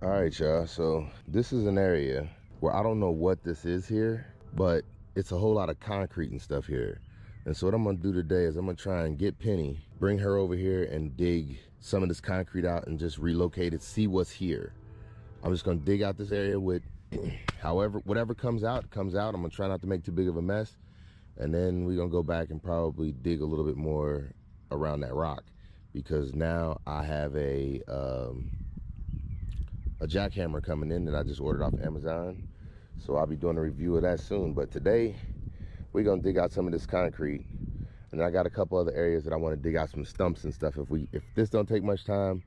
All right, y'all, so this is an area where I don't know what this is here, but it's a whole lot of concrete and stuff here. And so what I'm gonna do today is I'm gonna try and get Penny, bring her over here and dig some of this concrete out and just relocate it, see what's here. I'm just gonna dig out this area with whatever comes out, comes out. I'm gonna try not to make too big of a mess. And then we're gonna go back and probably dig a little bit more around that rock, because now I have a jackhammer coming in that I just ordered off Amazon. So I'll be doing a review of that soon. But today we're gonna dig out some of this concrete, and I got a couple other areas that I want to dig out some stumps and stuff. If this don't take much time,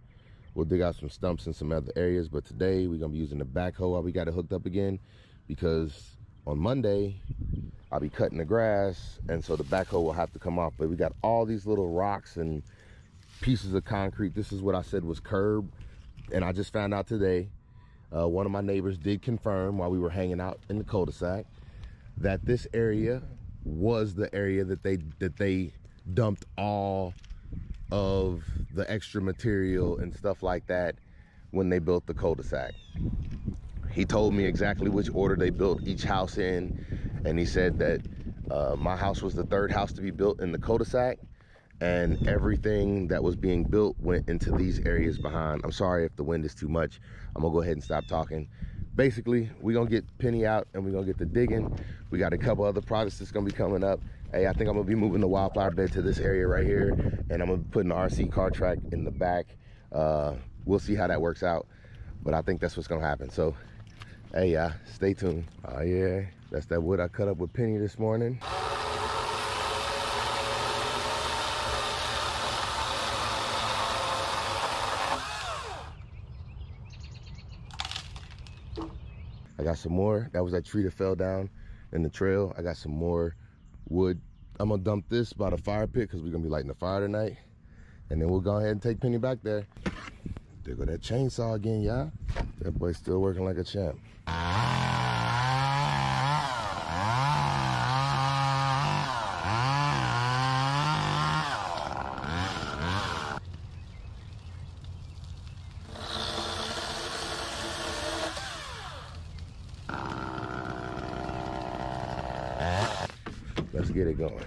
we'll dig out some stumps in some other areas. But today we're gonna be using the backhoe while we got it hooked up again, because on Monday I'll be cutting the grass, and so the backhoe will have to come off. But we got all these little rocks and pieces of concrete. This is what I said was curb, and I just found out today, one of my neighbors did confirm while we were hanging out in the cul-de-sac that this area was the area that they dumped all of the extra material and stuff like that when they built the cul-de-sac. He told me exactly which order they built each house in, and he said that my house was the third house to be built in the cul-de-sac, and everything that was being built went into these areas behind. I'm sorry if the wind is too much. I'm gonna go ahead and stop talking. Basically, we're gonna get Penny out and we're gonna get the digging. We got a couple other projects that's gonna be coming up. Hey, I think I'm gonna be moving the wildflower bed to this area right here, and I'm gonna be putting the RC car track in the back. We'll see how that works out, but I think that's what's gonna happen. So, hey, stay tuned. Oh yeah, that's that wood I cut up with Penny this morning. I got some more. That was that tree that fell down in the trail. I got some more wood. I'm gonna dump this by the fire pit because we're gonna be lighting the fire tonight. And then we'll go ahead and take Penny back there. There go that chainsaw again, y'all. That boy's still working like a champ. Let's get it going.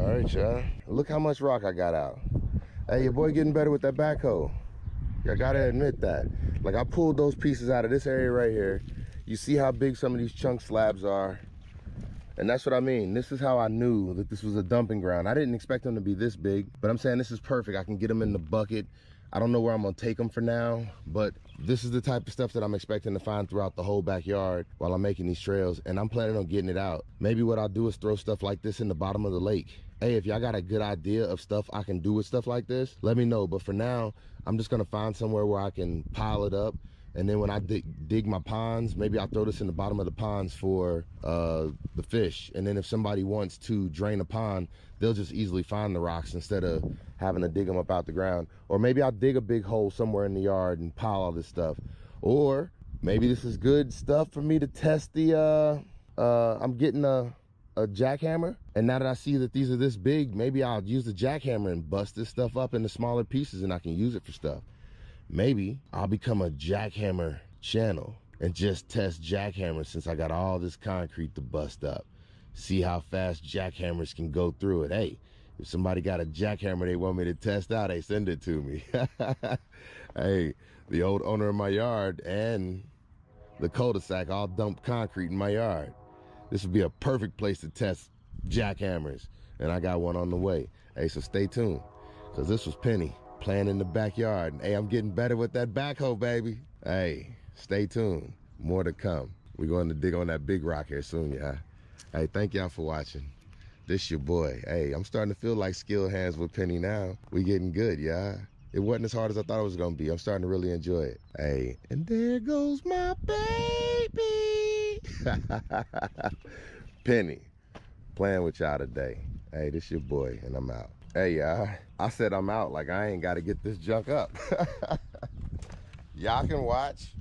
All right, y'all. Look how much rock I got out. Hey, your boy getting better with that backhoe. I gotta admit that. Like, I pulled those pieces out of this area right here. You see how big some of these chunk slabs are? And that's what I mean. This is how I knew that this was a dumping ground. I didn't expect them to be this big, but I'm saying this is perfect. I can get them in the bucket. I don't know where I'm gonna take them for now, but this is the type of stuff that I'm expecting to find throughout the whole backyard while I'm making these trails, and I'm planning on getting it out. Maybe what I'll do is throw stuff like this in the bottom of the lake. Hey, if y'all got a good idea of stuff I can do with stuff like this, let me know. But for now, I'm just gonna find somewhere where I can pile it up. And then when I dig my ponds, maybe I'll throw this in the bottom of the ponds for the fish. And then if somebody wants to drain a pond, they'll just easily find the rocks instead of having to dig them up out the ground. Or maybe I'll dig a big hole somewhere in the yard and pile all this stuff. Or maybe this is good stuff for me to test the, I'm getting a jackhammer. And now that I see that these are this big, maybe I'll use the jackhammer and bust this stuff up into smaller pieces and I can use it for stuff. Maybe I'll become a jackhammer channel and just test jackhammers since I got all this concrete to bust up. See how fast jackhammers can go through it. Hey, if somebody got a jackhammer they want me to test out, hey, send it to me. Hey, the old owner of my yard and the cul-de-sac all dump concrete in my yard. This would be a perfect place to test jackhammers. And I got one on the way. Hey, so stay tuned, because this was Penny playing in the backyard. And hey, I'm getting better with that backhoe, baby. Hey, stay tuned. More to come. We're going to dig on that big rock here soon, y'all. Hey, thank y'all for watching. This your boy. Hey, I'm starting to feel like skilled hands with Penny now. We getting good, y'all. It wasn't as hard as I thought it was gonna be. I'm starting to really enjoy it. Hey, and there goes my baby. Penny, playing with y'all today. Hey, this your boy, and I'm out. Hey, y'all, I said I'm out like I ain't gotta get this junk up. Y'all can watch.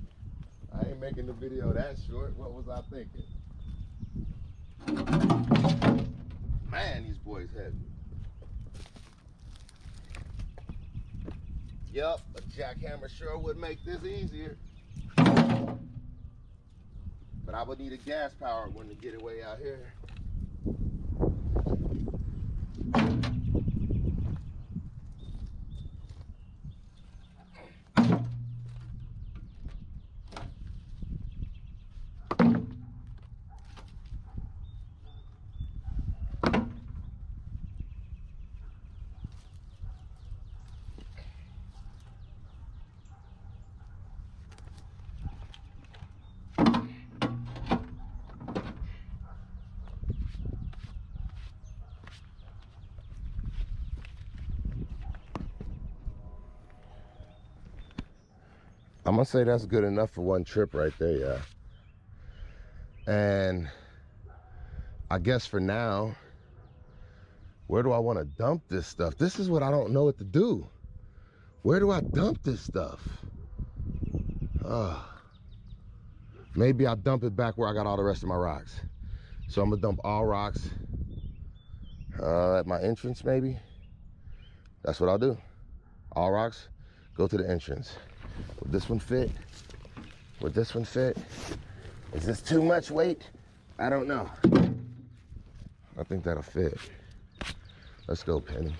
I ain't making the video that short. What was I thinking? Man, these boys heavy. Yup, a jackhammer sure would make this easier. But I would need a gas powered one to get it way out here. I'm gonna say that's good enough for one trip right there, yeah. And I guess for now, where do I want to dump this stuff? This is what I don't know what to do. Where do I dump this stuff? Maybe I'll dump it back where I got all the rest of my rocks. So I'm gonna dump all rocks at my entrance, maybe. That's what I'll do. All rocks go to the entrance. Would this one fit? Would this one fit? Is this too much weight? I don't know. I think that'll fit. Let's go, Penny.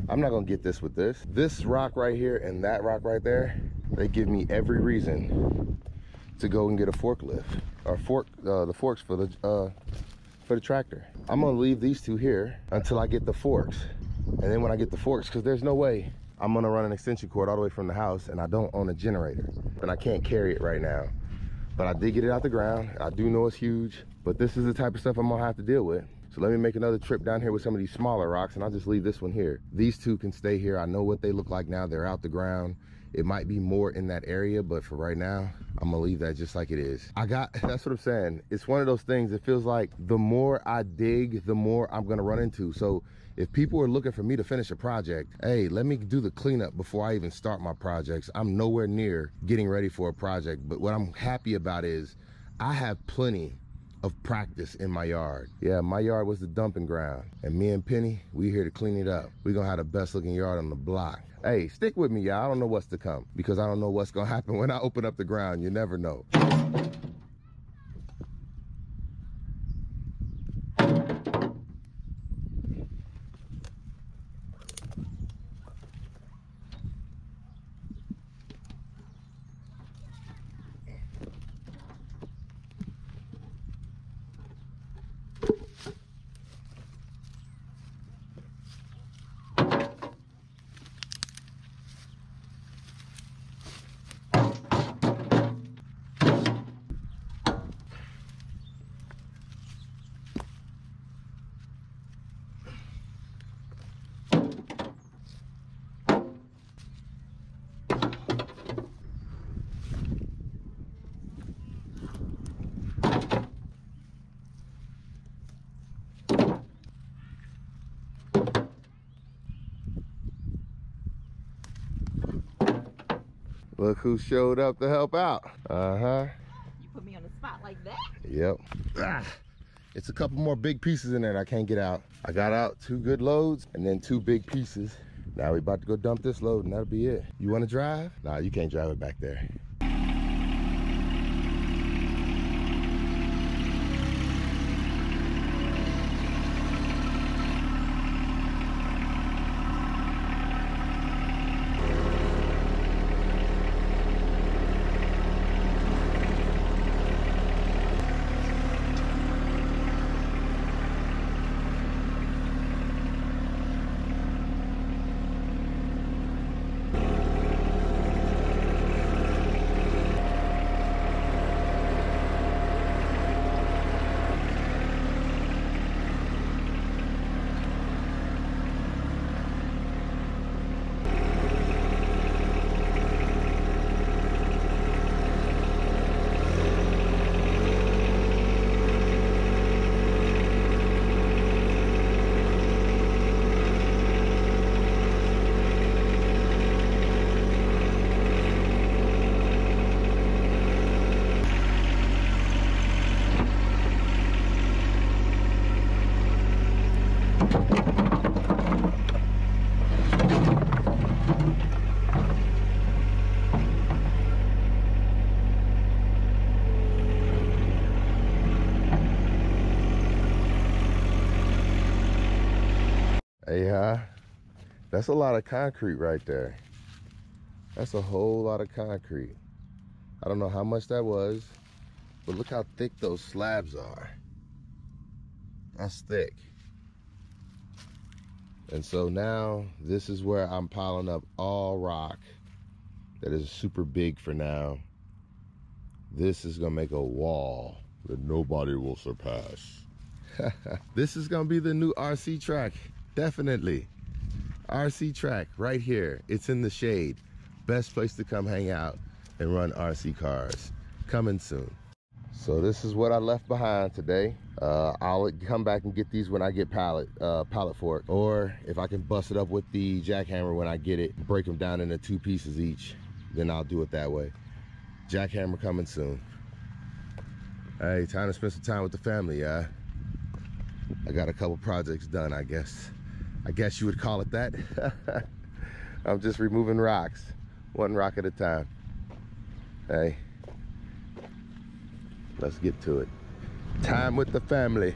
I'm not gonna get this with this. This rock right here and that rock right there, they give me every reason to go and get a forklift or the forks for the tractor. I'm gonna leave these two here until I get the forks. And then when I get the forks, because there's no way I'm gonna run an extension cord all the way from the house, and I don't own a generator and I can't carry it right now. But I did get it out the ground. I do know it's huge, but this is the type of stuff I'm gonna have to deal with. So let me make another trip down here with some of these smaller rocks, and I'll just leave this one here. These two can stay here. I know what they look like now. They're out the ground. It might be more in that area, but for right now, I'm gonna leave that just like it is. That's what I'm saying. It's one of those things, it feels like the more I dig, the more I'm gonna run into. So if people are looking for me to finish a project, hey, let me do the cleanup before I even start my projects. I'm nowhere near getting ready for a project, but what I'm happy about is I have plenty of practice in my yard. Yeah, my yard was the dumping ground, and me and Penny, we here to clean it up. We're gonna have the best looking yard on the block. Hey, stick with me, y'all. I don't know what's to come, because I don't know what's gonna happen when I open up the ground. You never know. Look who showed up to help out. Uh-huh. You put me on the spot like that? Yep. It's a couple more big pieces in there that I can't get out. I got out 2 good loads and then 2 big pieces. Now we about to go dump this load and that'll be it. You wanna drive? Nah, you can't drive it back there. Hey, that's a lot of concrete right there. That's a whole lot of concrete. I don't know how much that was, but look how thick those slabs are. That's thick. And so now this is where I'm piling up all rock that is super big for now. This is gonna make a wall that nobody will surpass. This is gonna be the new RC track. Definitely. RC track right here. It's in the shade. Best place to come hang out and run RC cars. Coming soon. So this is what I left behind today. I'll come back and get these when I get pallet fork, or if I can bust it up with the jackhammer when I get it, break them down into 2 pieces each, then I'll do it that way. Jackhammer coming soon. Hey, time to spend some time with the family, yeah. I got a couple projects done, I guess you would call it that. I'm just removing rocks, 1 rock at a time. Hey, let's get to it. Time with the family.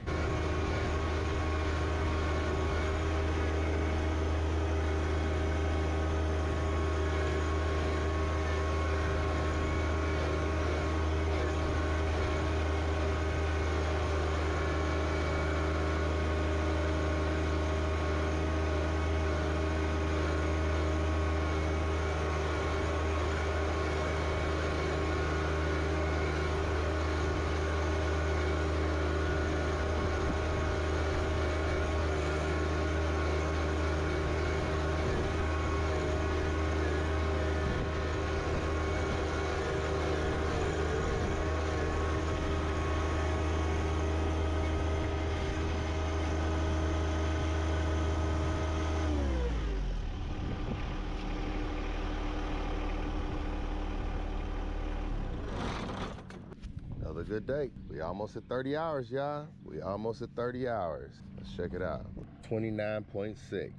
Another good day. We almost at 30 hours, y'all. We almost at 30 hours. Let's check it out. 29.6.